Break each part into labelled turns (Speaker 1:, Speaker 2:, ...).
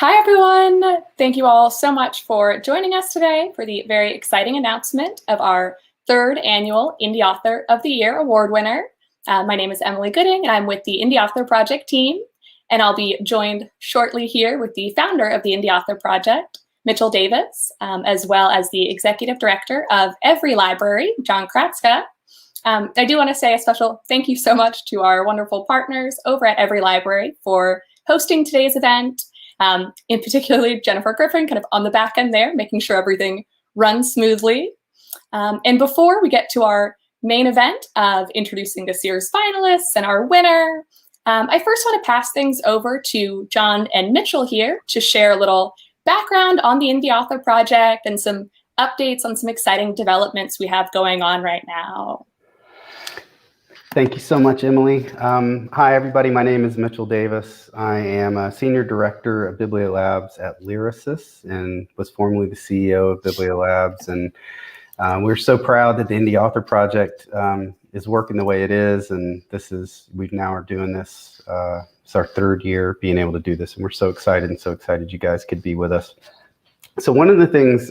Speaker 1: Hi, everyone. Thank you all so much for joining us today for the very exciting announcement of our third annual Indie Author of the Year award winner. My name is Emily Gooding, and I'm with the Indie Author Project team. And I'll be joined shortly here with the founder of the Indie Author Project, Mitchell Davis, as well as the executive director of EveryLibrary, John Chrastka. I do want to say a special thank you so much to our wonderful partners over at EveryLibrary for hosting today's event. In particularly Jennifer Griffin, kind of on the back end there, making sure everything runs smoothly. And before we get to our main event of introducing this year's finalists and our winner, I first want to pass things over to John and Mitchell here to share a little background on the Indie Author Project and some updates on some exciting developments we have going on right now.
Speaker 2: Thank you so much, Emily. Hi, everybody. My name is Mitchell Davis. I am a Senior Director of BiblioLabs at Lyrasis and was formerly the CEO of BiblioLabs. And we're so proud that the Indie Author Project is working the way it is. And we now are doing this. It's our third year being able to do this. And we're so excited you guys could be with us. So one of the things,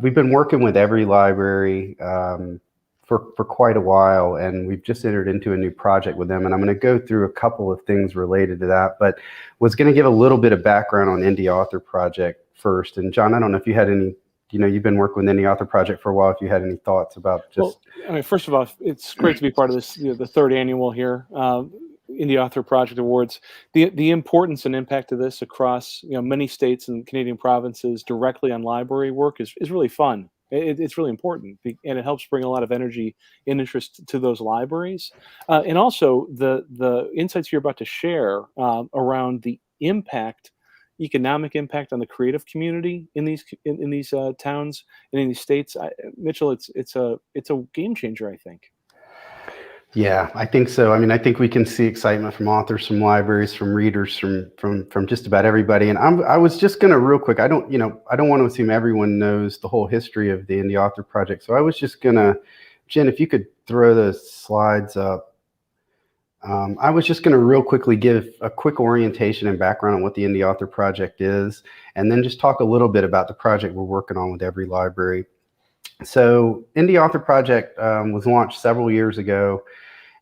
Speaker 2: we've been working with EveryLibrary for quite a while, and we've just entered into a new project with them, and I'm going to go through a couple of things related to that, but was going to give a little bit of background on Indie Author Project first. And John, I don't know if you had any, you've been working with Indie Author Project for a while, if you had any thoughts about just...
Speaker 3: Well, first of all, it's great to be part of this, the third annual here, Indie Author Project Awards. The importance and impact of this across many states and Canadian provinces directly on library work is really fun. It's really important, and it helps bring a lot of energy and interest to those libraries. And also the insights you're about to share around the economic impact on the creative community in these towns and in these states. Mitchell, it's a game changer, I think.
Speaker 2: Yeah, I think so. I mean, I think we can see excitement from authors, from libraries, from readers, from just about everybody. And I was just going to real quick. I don't want to assume everyone knows the whole history of the Indie Author Project. So I was just going to, Jen, if you could throw the slides up. I was just going to real quickly give a quick orientation and background on what the Indie Author Project is, and then just talk a little bit about the project we're working on with EveryLibrary. So Indie Author Project was launched several years ago,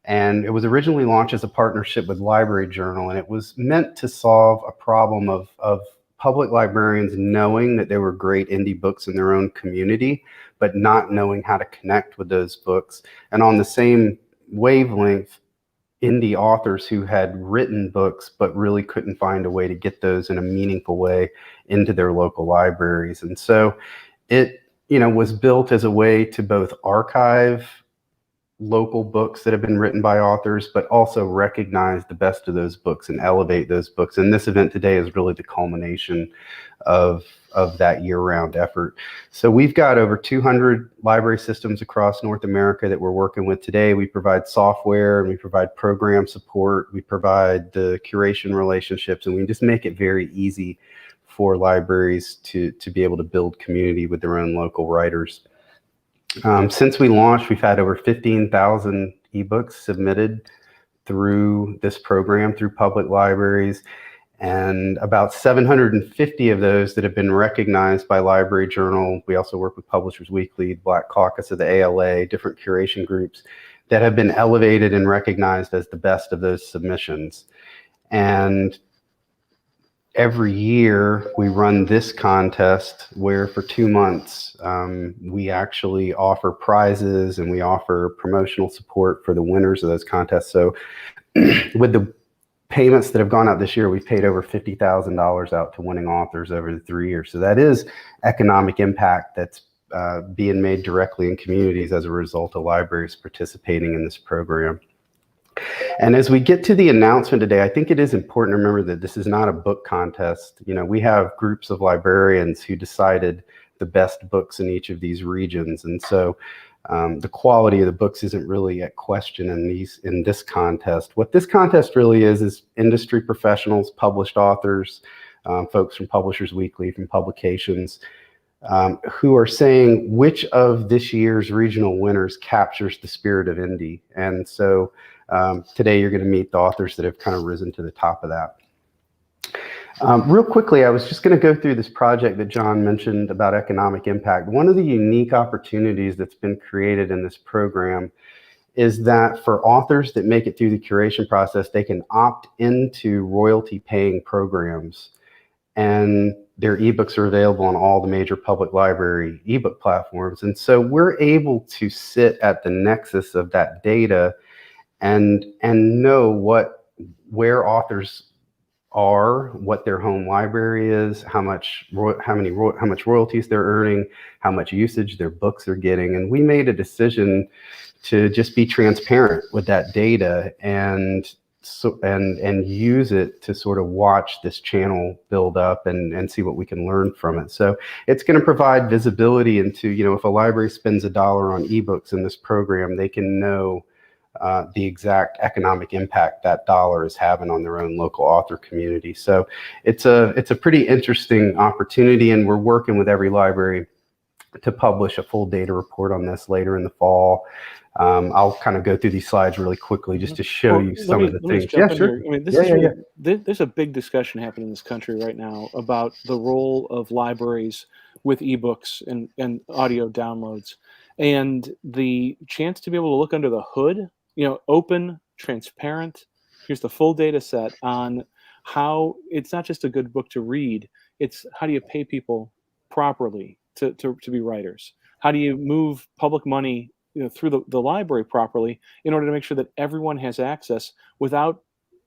Speaker 2: and it was originally launched as a partnership with Library Journal, and it was meant to solve a problem of public librarians knowing that there were great indie books in their own community, but not knowing how to connect with those books. And on the same wavelength, indie authors who had written books but really couldn't find a way to get those in a meaningful way into their local libraries. And so it was built as a way to both archive local books that have been written by authors, but also recognize the best of those books and elevate those books. And this event today is really the culmination of that year-round effort. So we've got over 200 library systems across North America that we're working with today. We provide software, and we provide program support, we provide the curation relationships, and we just make it very easy for libraries to be able to build community with their own local writers. Since we launched, we've had over 15,000 ebooks submitted through this program, through public libraries, and about 750 of those that have been recognized by Library Journal. We also work with Publishers Weekly, Black Caucus of the ALA, different curation groups that have been elevated and recognized as the best of those submissions. And every year we run this contest where for 2 months we actually offer prizes and we offer promotional support for the winners of those contests. So with the payments that have gone out this year, we've paid over $50,000 out to winning authors over the 3 years. So that is economic impact that's being made directly in communities as a result of libraries participating in this program. And as we get to the announcement today, I think it is important to remember that this is not a book contest. We have groups of librarians who decided the best books in each of these regions. And so the quality of the books isn't really at question in this contest. What this contest really is industry professionals, published authors, folks from Publishers Weekly, from publications, who are saying which of this year's regional winners captures the spirit of indie. And so today you're going to meet the authors that have kind of risen to the top of that. Real quickly, I was just going to go through this project that John mentioned about economic impact. One of the unique opportunities that's been created in this program is that for authors that make it through the curation process, they can opt into royalty-paying programs. And their ebooks are available on all the major public library ebook platforms. And so we're able to sit at the nexus of that data and know where authors are, what their home library is, how much royalties they're earning, how much usage their books are getting. And we made a decision to just be transparent with that data and use it to sort of watch this channel build up and see what we can learn from it. So it's going to provide visibility into, if a library spends $1 on ebooks in this program, they can know the exact economic impact that dollar is having on their own local author community. So it's a pretty interesting opportunity, and we're working with EveryLibrary to publish a full data report on this later in the fall. I'll kind of go through these slides really quickly just to show you some of the things.
Speaker 3: Yeah, sure. I mean, there's a big discussion happening in this country right now about the role of libraries with ebooks and audio downloads, and the chance to be able to look under the hood, open, transparent. Here's the full data set on how it's not just a good book to read, it's how do you pay people properly to be writers? How do you move public money through the library properly in order to make sure that everyone has access without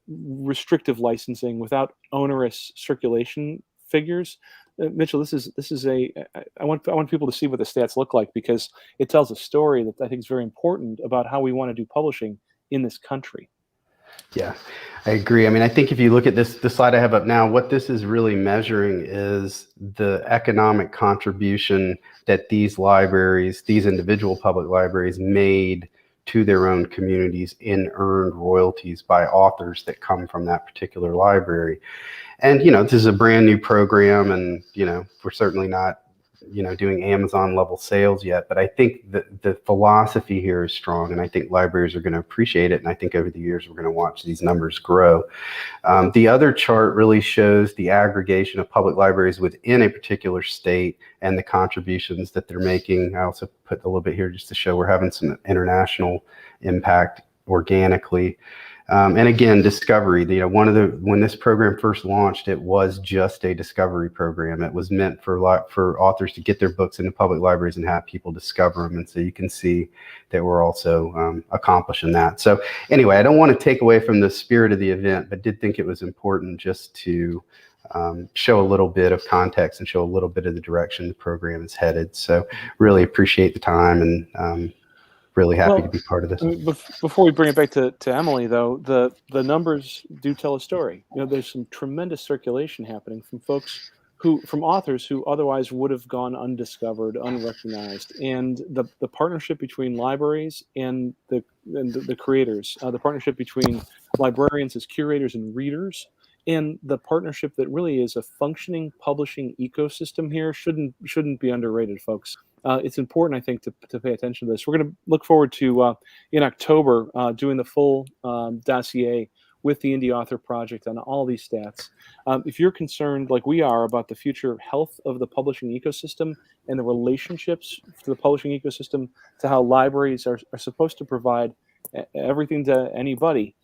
Speaker 3: restrictive licensing, without onerous circulation figures? Mitchell, this is I want people to see what the stats look like, because it tells a story that I think is very important about how we want to do publishing in this country.
Speaker 2: Yeah, I agree. I mean, I think if you look at the slide I have up now, what this is really measuring is the economic contribution that these libraries, these individual public libraries, made to their own communities in earned royalties by authors that come from that particular library. And, this is a brand new program, and, we're certainly not, doing Amazon level sales yet, but I think the philosophy here is strong, and I think libraries are going to appreciate it. And I think over the years, we're going to watch these numbers grow. The other chart really shows the aggregation of public libraries within a particular state and the contributions that they're making. I also put a little bit here just to show we're having some international impact organically. And again, discovery, when this program first launched, it was just a discovery program. It was meant for authors to get their books into public libraries and have people discover them. And so you can see that we're also accomplishing that. So anyway, I don't want to take away from the spirit of the event, but did think it was important just to show a little bit of context and show a little bit of the direction the program is headed. So really appreciate the time, and really happy to be part of this.
Speaker 3: Before we bring it back to Emily, though, the numbers do tell a story. There's some tremendous circulation happening from authors who otherwise would have gone undiscovered, unrecognized, and the partnership between libraries and the creators, the partnership between librarians as curators and readers, and the partnership that really is a functioning publishing ecosystem here shouldn't be underrated, folks. It's important, I think, to pay attention to this. We're going to look forward to, in October, doing the full dossier with the Indie Author Project on all these stats. If you're concerned, like we are, about the future health of the publishing ecosystem and the relationships to the publishing ecosystem to how libraries are supposed to provide everything to anybody,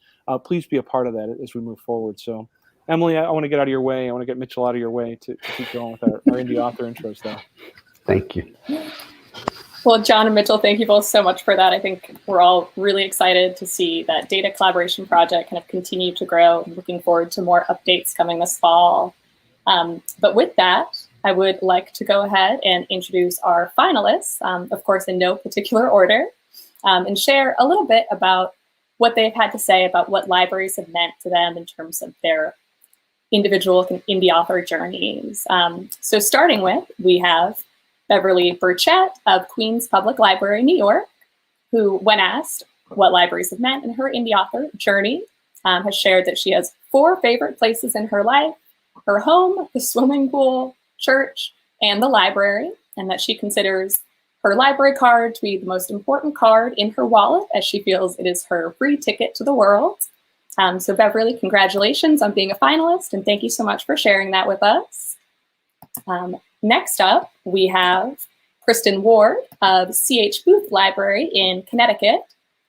Speaker 3: please be a part of that as we move forward. So, Emily, I want to get out of your way. I want to get Mitchell out of your way to keep going with our Indie Author intros, though.
Speaker 2: Thank you.
Speaker 1: Well, John and Mitchell, thank you both so much for that. I think we're all really excited to see that data collaboration project kind of continue to grow. I'm looking forward to more updates coming this fall. But with that, I would like to go ahead and introduce our finalists, of course, in no particular order, and share a little bit about what they've had to say about what libraries have meant to them in terms of their individual indie author journeys. So starting with, we have Beverly Burchett of Queens Public Library, New York, who, when asked what libraries have meant in her indie author journey, has shared that she has 4 favorite places in her life: her home, the swimming pool, church, and the library, and that she considers her library card to be the most important card in her wallet, as she feels it is her free ticket to the world. So Beverly, congratulations on being a finalist, and thank you so much for sharing that with us. Next up, we have Kristen Ward of C.H. Booth Library in Connecticut.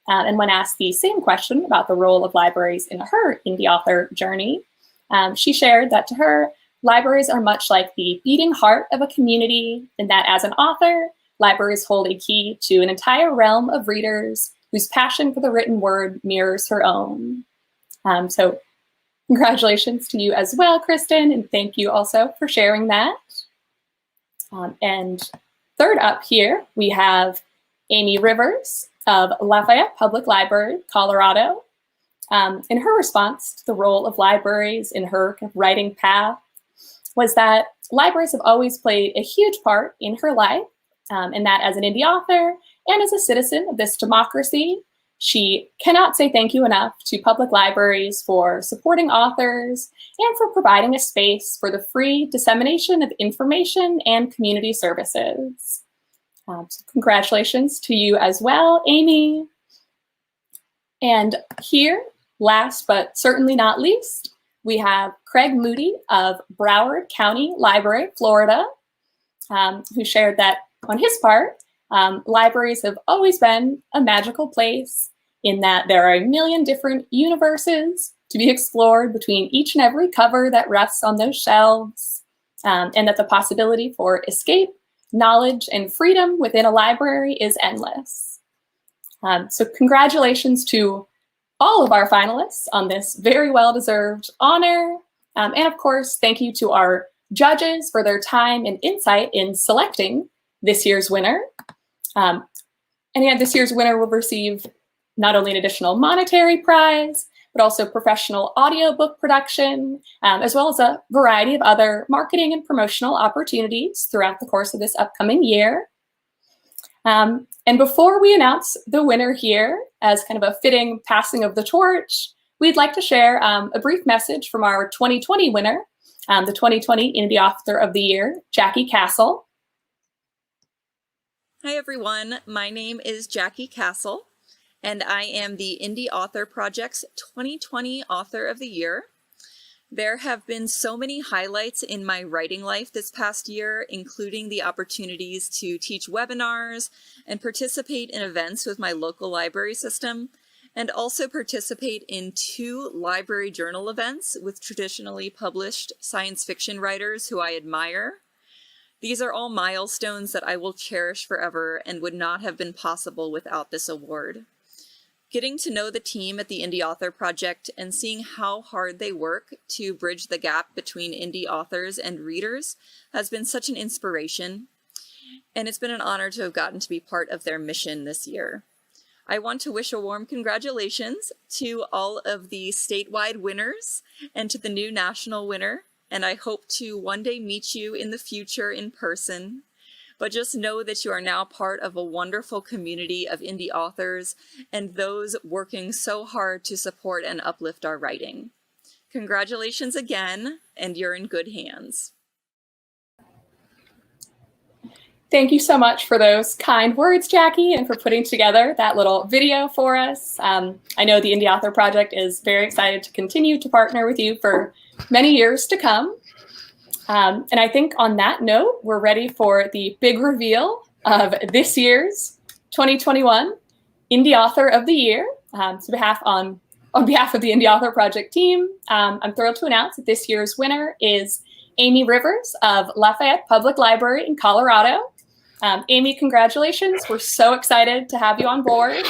Speaker 1: And when asked the same question about the role of libraries in her indie author journey, she shared that to her, libraries are much like the beating heart of a community, and that as an author, libraries hold a key to an entire realm of readers whose passion for the written word mirrors her own. So congratulations to you as well, Kristen, and thank you also for sharing that. And third up here, we have Amy Rivers of Lafayette Public Library, Colorado. In her response to the role of libraries in her writing path was that libraries have always played a huge part in her life, and that as an indie author and as a citizen of this democracy, she cannot say thank you enough to public libraries for supporting authors and for providing a space for the free dissemination of information and community services. So congratulations to you as well, Amy. And here, last but certainly not least, we have Craig Moody of Broward County Library, Florida, who shared that on his part, libraries have always been a magical place in that there are a million different universes to be explored between each and every cover that rests on those shelves, and that the possibility for escape, knowledge, and freedom within a library is endless. So congratulations to all of our finalists on this very well-deserved honor. And of course, thank you to our judges for their time and insight in selecting this year's winner. And yet this year's winner will receive not only an additional monetary prize, but also professional audiobook production, as well as a variety of other marketing and promotional opportunities throughout the course of this upcoming year. And before we announce the winner here, as kind of a fitting passing of the torch, we'd like to share a brief message from our 2020 winner, the 2020 Indie Author of the Year, Jacqui Castle.
Speaker 4: Hi everyone, my name is Jacqui Castle, and I am the Indie Author Project's 2020 Author of the Year. There have been so many highlights in my writing life this past year, including the opportunities to teach webinars and participate in events with my local library system, and also participate in 2 library journal events with traditionally published science fiction writers who I admire. These are all milestones that I will cherish forever and would not have been possible without this award. Getting to know the team at the Indie Author Project and seeing how hard they work to bridge the gap between indie authors and readers has been such an inspiration, and it's been an honor to have gotten to be part of their mission this year. I want to wish a warm congratulations to all of the statewide winners and to the new national winner, and I hope to one day meet you in the future in person. But just know that you are now part of a wonderful community of indie authors and those working so hard to support and uplift our writing. Congratulations again, and you're in good hands.
Speaker 1: Thank you so much for those kind words, Jacqui, and for putting together that little video for us. I know the Indie Author Project is very excited to continue to partner with you for many years to come. And I think on that note, we're ready for the big reveal of this year's 2021 Indie Author of the Year. So on behalf of the Indie Author Project team, I'm thrilled to announce that this year's winner is Amy Rivers of Lafayette Public Library in Colorado. Amy, congratulations. We're so excited to have you on board.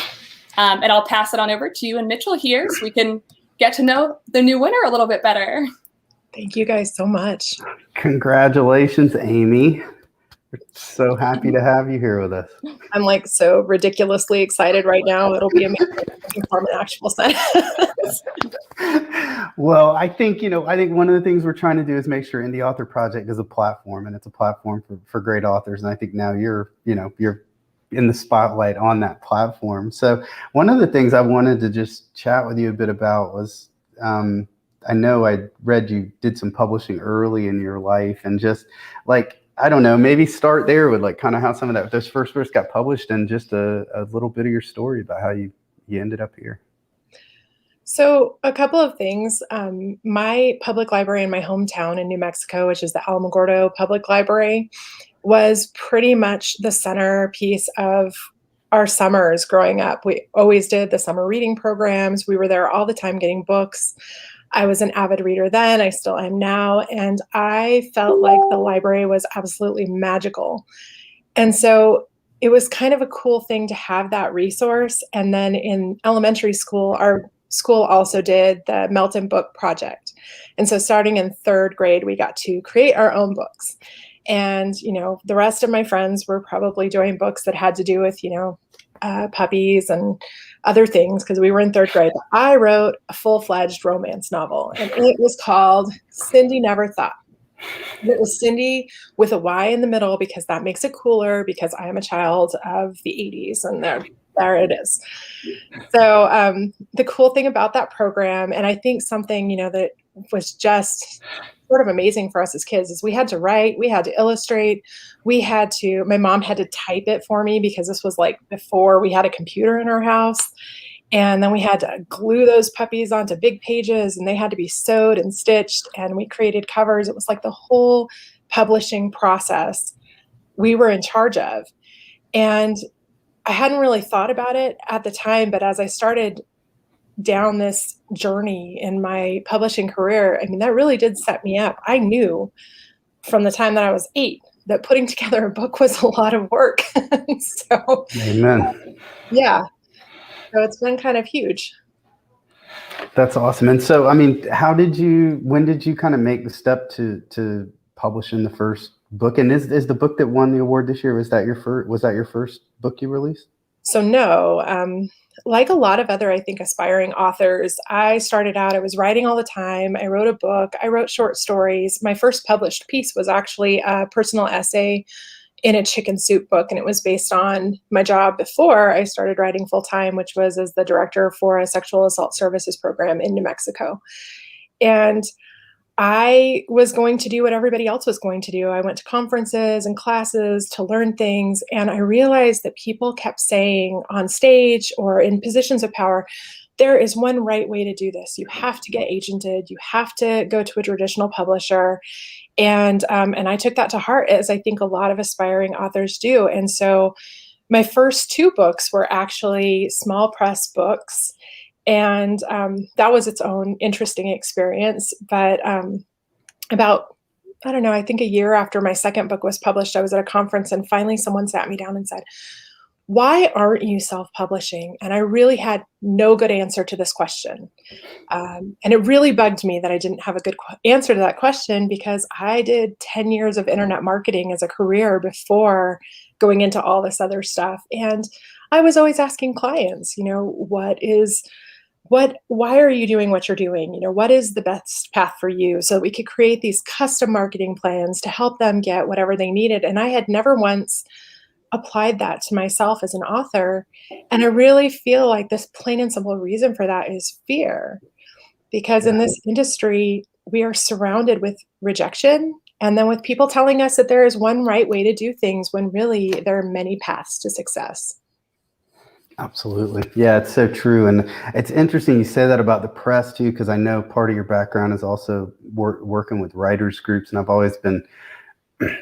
Speaker 1: And I'll pass it on over to you and Mitchell here so we can get to know the new winner a little bit better.
Speaker 5: Thank you guys so much.
Speaker 2: Congratulations, Amy. We're so happy to have you here with us.
Speaker 5: I'm like so ridiculously excited right now. It'll be amazing to perform an actual sentence.
Speaker 2: Well, I think one of the things we're trying to do is make sure Indie Author Project is a platform, and it's a platform for great authors. And I think now you're in the spotlight on that platform. So one of the things I wanted to just chat with you a bit about was, I know I read you did some publishing early in your life, and just like, I don't know, maybe start there with like kind of how some of those first books got published and just a little bit of your story about how you ended up here.
Speaker 5: So a couple of things. My public library in my hometown in New Mexico, which is the Alamogordo Public Library, was pretty much the centerpiece of our summers growing up. We always did the summer reading programs. We were there all the time getting books. I was an avid reader then, I still am now, and I felt like the library was absolutely magical. And so it was kind of a cool thing to have that resource. And then in elementary school, our school also did the Melton Book Project. And so starting in third grade, we got to create our own books. And, the rest of my friends were probably doing books that had to do with, puppies and other things because we were in third grade. I wrote a full-fledged romance novel, and it was called Cindy Never Thought. It was Cindy with a Y in the middle because that makes it cooler because I am a child of the 80s, and there it is. So the cool thing about that program, and I think something, that was just sort of amazing for us as kids, is we had to write, we had to illustrate, my mom had to type it for me because this was like before we had a computer in our house. And then we had to glue those puppies onto big pages, and they had to be sewed and stitched, and we created covers. It was like the whole publishing process we were in charge of. And I hadn't really thought about it at the time, but as I started down this journey in my publishing career, that really did set me up. I knew from the time that I was 8 that putting together a book was a lot of work. So,
Speaker 2: Amen.
Speaker 5: Yeah. So it's been kind of huge.
Speaker 2: That's awesome. And so, when did you kind of make the step to publishing the first book? And is the book that won the award this year, was that your first book you released?
Speaker 5: So no, like a lot of other, I think, aspiring authors, I started out, I was writing all the time. I wrote a book, I wrote short stories. My first published piece was actually a personal essay in a chicken soup book, and it was based on my job before I started writing full time, which was as the director for a sexual assault services program in New Mexico. And I was going to do what everybody else was going to do. I went to conferences and classes to learn things, and I realized that people kept saying on stage or in positions of power, there is one right way to do this. You have to get agented. You have to go to a traditional publisher. And I took that to heart, as I think a lot of aspiring authors do. And so my first 2 books were actually small press books. And that was its own interesting experience. But about, I don't know, I think a year after my second book was published, I was at a conference, and finally someone sat me down and said, "Why aren't you self-publishing?" And I really had no good answer to this question. And it really bugged me that I didn't have a good answer to that question, because I did 10 years of internet marketing as a career before going into all this other stuff. And I was always asking clients, why are you doing what you're doing? What is the best path for you? So we could create these custom marketing plans to help them get whatever they needed. And I had never once applied that to myself as an author. And I really feel like this plain and simple reason for that is fear. Because in this industry, we are surrounded with rejection, and then with people telling us that there is one right way to do things when really there are many paths to success.
Speaker 2: Absolutely. Yeah, it's so true. And it's interesting you say that about the press too, because I know part of your background is also working with writers groups. And I've always been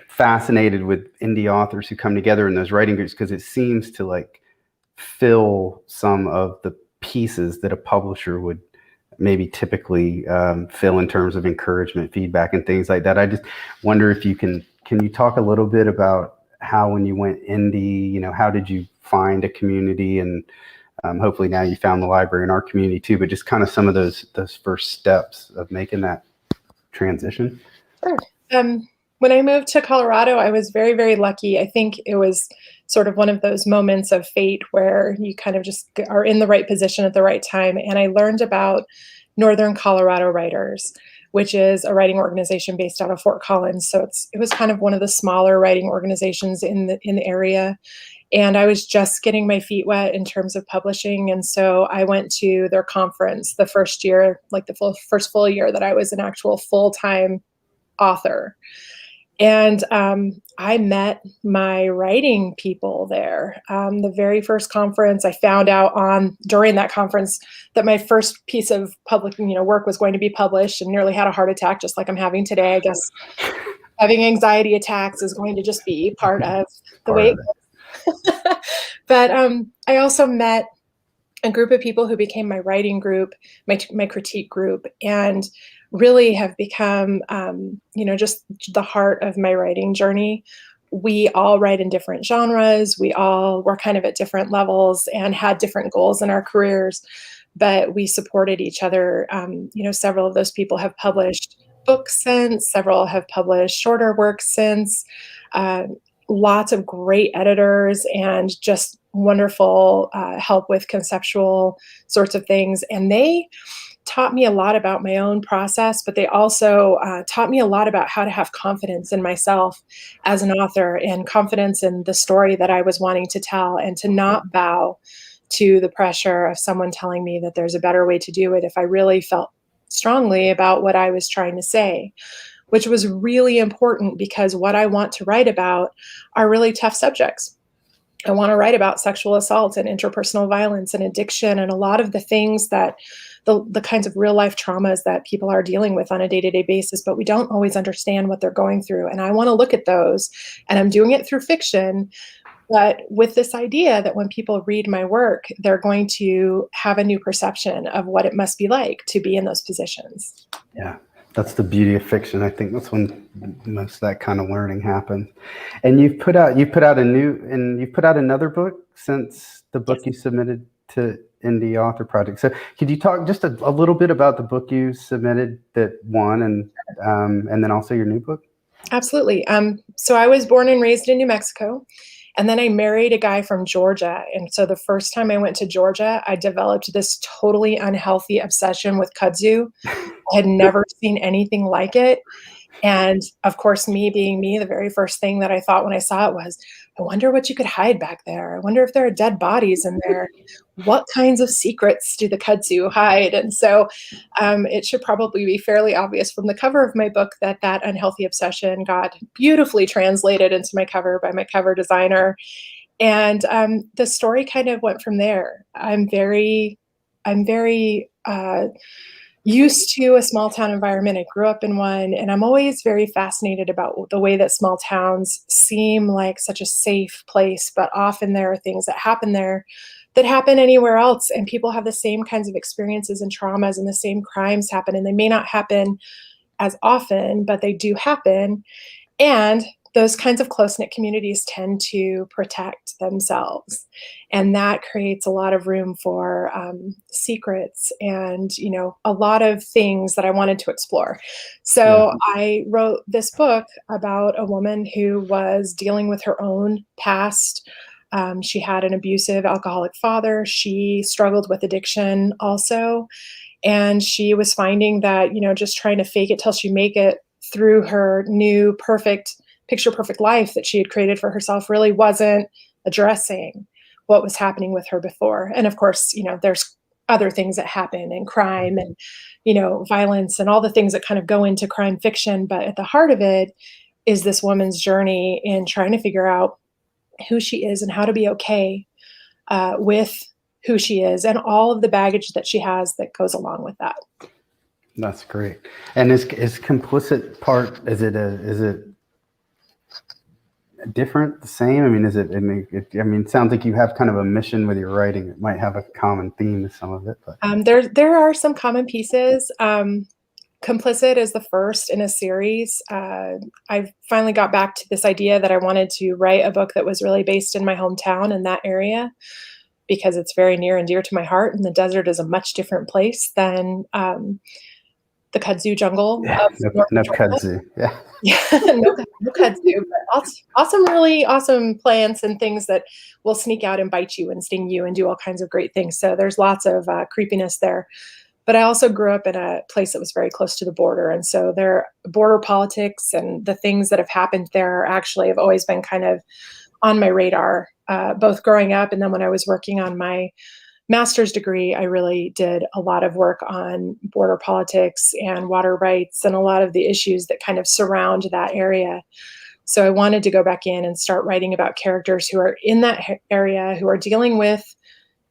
Speaker 2: fascinated with indie authors who come together in those writing groups, because it seems to like fill some of the pieces that a publisher would maybe typically fill in terms of encouragement, feedback, and things like that. I just wonder if you can you talk a little bit about how, when you went indie, how did you find a community? And hopefully now you found the library in our community too, but just kind of some of those first steps of making that transition.
Speaker 5: Sure. When I moved to Colorado, I was very, very lucky. I think it was sort of one of those moments of fate where you kind of just are in the right position at the right time. And I learned about Northern Colorado Writers, which is a writing organization based out of Fort Collins. So it was kind of one of the smaller writing organizations in the area. And I was just getting my feet wet in terms of publishing. And so I went to their conference the first year, like the first full year that I was an actual full-time author. And I met my writing people there. The very first conference, I found out during that conference that my first piece of public, work was going to be published, and nearly had a heart attack, just like I'm having today. I guess having anxiety attacks is going to just be part of the way it goes. But I also met a group of people who became my writing group, my critique group, and really have become, just the heart of my writing journey. We all write in different genres. We all were kind of at different levels and had different goals in our careers, but we supported each other. Several of those people have published books since, several have published shorter works since, lots of great editors and just wonderful help with conceptual sorts of things. And they taught me a lot about my own process, but they also taught me a lot about how to have confidence in myself as an author, and confidence in the story that I was wanting to tell, and to not bow to the pressure of someone telling me that there's a better way to do it if I really felt strongly about what I was trying to say, which was really important, because what I want to write about are really tough subjects. I want to write about sexual assault and interpersonal violence and addiction, and a lot of the things that the kinds of real life traumas that people are dealing with on a day-to-day basis, but we don't always understand what they're going through. And I want to look at those, and I'm doing it through fiction, but with this idea that when people read my work, they're going to have a new perception of what it must be like to be in those positions.
Speaker 2: Yeah. That's the beauty of fiction. I think that's when most of that kind of learning happens. And you've put out another book since the book you submitted to Indie Author Project. So could you talk just a little bit about the book you submitted that won, and then also your new book?
Speaker 5: Absolutely. So I was born and raised in New Mexico, and then I married a guy from Georgia. And so the first time I went to Georgia, I developed this totally unhealthy obsession with kudzu. I had never seen anything like it. And of course, me being me, the very first thing that I thought when I saw it was, I wonder what you could hide back there. I wonder if there are dead bodies in there. What kinds of secrets do the kudzu hide? And so it should probably be fairly obvious from the cover of my book that that unhealthy obsession got beautifully translated into my cover by my cover designer. And the story kind of went from there. I'm very used to a small town environment. I grew up in one, and I'm always very fascinated about the way that small towns seem like such a safe place, but often there are things that happen there that happen anywhere else, and people have the same kinds of experiences and traumas, and the same crimes happen, and they may not happen as often, but they do happen. And those kinds of close-knit communities tend to protect themselves. And that creates a lot of room for secrets and, a lot of things that I wanted to explore. So I wrote this book about a woman who was dealing with her own past. She had an abusive alcoholic father. She struggled with addiction also. And she was finding that, just trying to fake it till she make it through her new picture perfect life that she had created for herself really wasn't addressing what was happening with her before. And of course, there's other things that happen, and crime and, violence and all the things that kind of go into crime fiction. But at the heart of it is this woman's journey in trying to figure out who she is and how to be okay with who she is and all of the baggage that she has that goes along with that.
Speaker 2: That's great. And is complicit part, is it different, the same? I mean, it sounds like you have kind of a mission with your writing. It might have a common theme to some of it, but
Speaker 5: there are some common pieces. Complicit is the first in a series. I finally got back to this idea that I wanted to write a book that was really based in my hometown in that area, because it's very near and dear to my heart, and the desert is a much different place than the kudzu jungle.
Speaker 2: Yeah, no kudzu. Yeah.
Speaker 5: Yeah, no kudzu, but really awesome plants and things that will sneak out and bite you and sting you and do all kinds of great things. So there's lots of creepiness there. But I also grew up in a place that was very close to the border. And so there border politics and the things that have happened there actually have always been kind of on my radar, both growing up and then when I was working on my master's degree, I really did a lot of work on border politics and water rights and a lot of the issues that kind of surround that area. So I wanted to go back in and start writing about characters who are in that area, who are dealing with,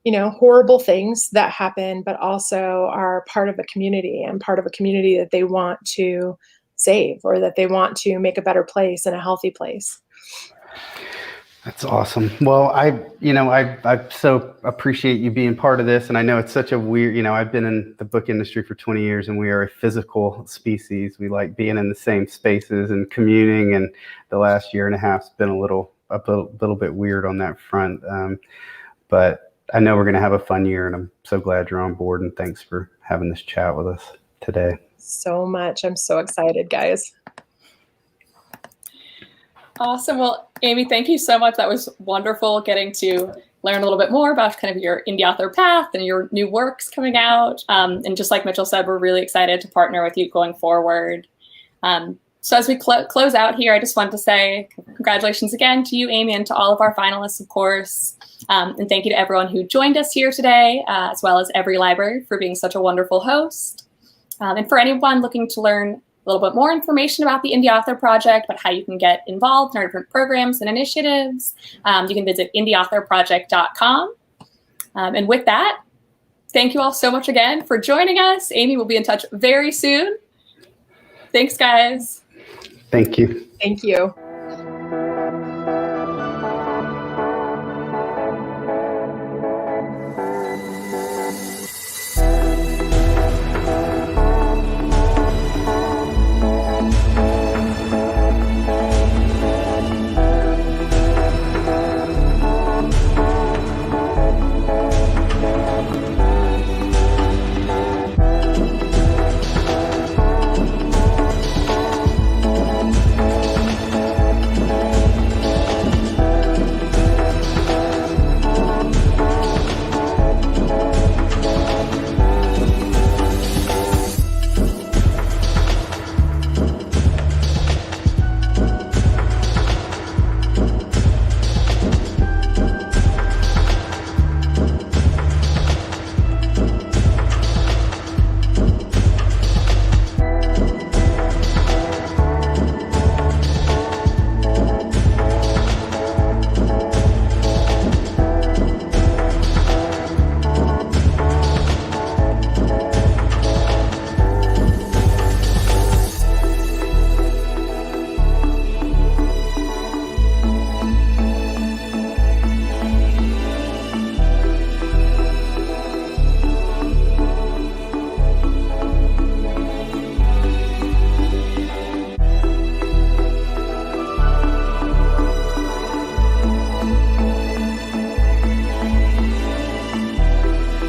Speaker 5: horrible things that happen, but also are part of a community and part of a community that they want to save or that they want to make a better place and a healthy place.
Speaker 2: That's awesome. Well, I so appreciate you being part of this. And I know it's such a weird, I've been in the book industry for 20 years and we are a physical species. We like being in the same spaces and communing. And the last year and a half has been a little bit weird on that front. But I know we're going to have a fun year and I'm so glad you're on board. And thanks for having this chat with us today.
Speaker 5: So much. I'm so excited, guys.
Speaker 1: Awesome. Well, Amy, thank you so much. That was wonderful getting to learn a little bit more about kind of your indie author path and your new works coming out. And just like Mitchell said, we're really excited to partner with you going forward. So as we close out here, I just wanted to say congratulations again to you, Amy, and to all of our finalists, of course. And thank you to everyone who joined us here today, as well as EveryLibrary for being such a wonderful host. And for anyone looking to learn a little bit more information about the Indie Author Project, but how you can get involved in our different programs and initiatives, you can visit indieauthorproject.com. And with that, thank you all so much again for joining us. Amy will be in touch very soon. Thanks, guys.
Speaker 2: Thank you.
Speaker 5: Thank you.